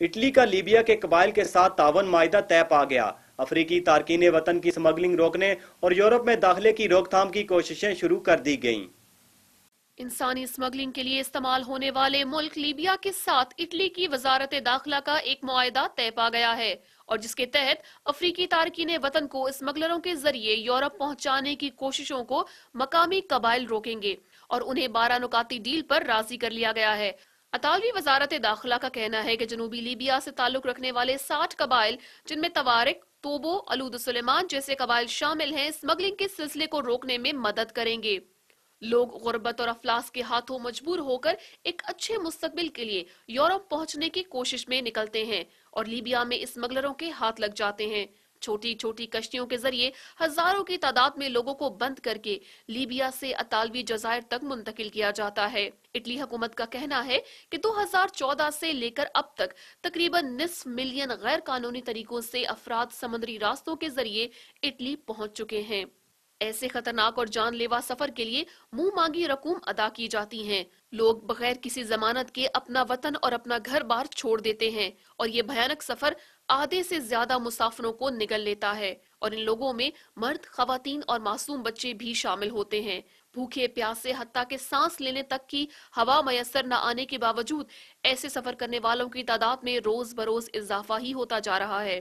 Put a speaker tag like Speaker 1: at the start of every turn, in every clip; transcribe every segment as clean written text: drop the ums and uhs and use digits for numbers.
Speaker 1: Italy کا Libya کے قبائل کے ساتھ تعاون معاہدہ طے پا گیا۔ افریقی تارکین وطن کی سمگلنگ روکنے اور یورپ میں داخلے کی روک تھام کی کوششیں شروع کر دی گئیں۔
Speaker 2: انسانی اسمگلنگ کے لیے استعمال ہونے والے ملک لیبیا کے ساتھ اٹلی کی وزارت داخلہ کا ایک معاہدہ طے پا گیا ہے، اور جس کے تحت افریقی تارکین وطن کو اسمگلروں کے ذریعے یورپ پہنچانے کی کوششوں کو مقامی قبائل روکیں گے، اور انہیں 12 نکاتی ڈیل پر راضی کر لیا گیا ہے۔ اطالوی وزارت داخلہ کا کہنا ہے کہ جنوبی لیبیا سے تعلق رکھنے والے 60 قبائل، جن میں توارق، توبو، الود سلیمان جیسے قبائل شامل ہیں، اسمگلنگ کے سلسلے کو روکنے میں مدد کریں گے۔ لوگ غربت اور افلاس کے ہاتھوں مجبور ہو کر ایک اچھے مستقبل کے لیے یورپ پہنچنے کی کوشش میں نکلتے ہیں، اور لیبیا میں اسمگلروں کے ہاتھ لگ جاتے ہیں۔ چھوٹی چھوٹی کشتیوں کے ذریعے ہزاروں کی تعداد میں لوگوں کو بند کر کے لیبیا سے اطالوی جزائر تک منتقل کیا جاتا ہے۔ اٹلی حکومت کا کہنا ہے کہ 2014 سے لے کر اب تک تقریباً نصف ملین غیر قانونی طریقوں سے افراد سمندری راستوں کے ذریعے اٹلی پہنچ چکے ہیں۔ ایسے خطرناک اور جان لیوا سفر کے لیے منہ مانگی رقوم ادا کی جاتی ہیں۔ لوگ بغیر کسی ضمانت کے اپنا وطن اور اپنا گھر بار چھوڑ دیتے ہیں، اور یہ بھیانک سفر آدھے سے زیادہ مسافروں کو نگل لیتا ہے، اور ان لوگوں میں مرد، خواتین اور معصوم بچے بھی شامل ہوتے ہیں۔ بھوکے پیاسے حتیٰ کہ سانس لینے تک کی ہوا میسر نہ آنے کے باوجود ایسے سفر کرنے والوں کی تعداد میں روز بروز اضافہ ہی ہوتا جا رہا ہے۔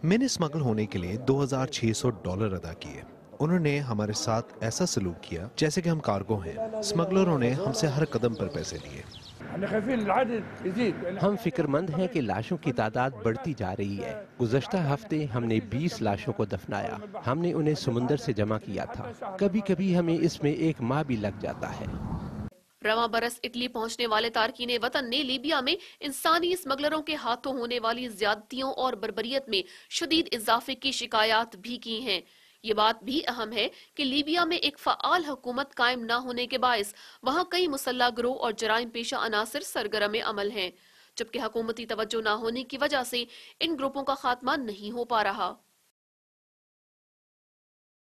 Speaker 3: میں نے اسمگل ہونے کے لیے $2600 ادا کیے۔ انہوں نے ہمارے ساتھ ایسا سلوک کیا جیسے کہ ہم کارگو ہیں۔ اسمگلروں نے ہم سے ہر قدم پر پیسے لیے۔
Speaker 4: ہم فکر مند ہیں کہ لاشوں کی تعداد بڑھتی جا رہی ہے۔ گزشتہ ہفتے ہم نے 20 لاشوں کو دفنایا۔ ہم نے انہیں سمندر سے جمع کیا تھا۔ کبھی کبھی ہمیں اس میں 1 ماہ بھی لگ جاتا ہے۔
Speaker 2: رواں برس اٹلی پہنچنے والے تارکین وطن نے لیبیا میں انسانی اسمگلروں کے ہاتھوں ہونے والی زیادتیوں اور بربریت میں شدید اضافے کی شکایات بھی کی ہیں۔ یہ بات بھی اہم ہے کہ لیبیا میں ایک فعال حکومت قائم نہ ہونے کے باعث وہاں کئی مسلح گروہ اور جرائم پیشہ عناصر سرگرم عمل ہیں، جبکہ حکومتی توجہ نہ ہونے کی وجہ سے ان گروپوں کا خاتمہ نہیں ہو پا رہا۔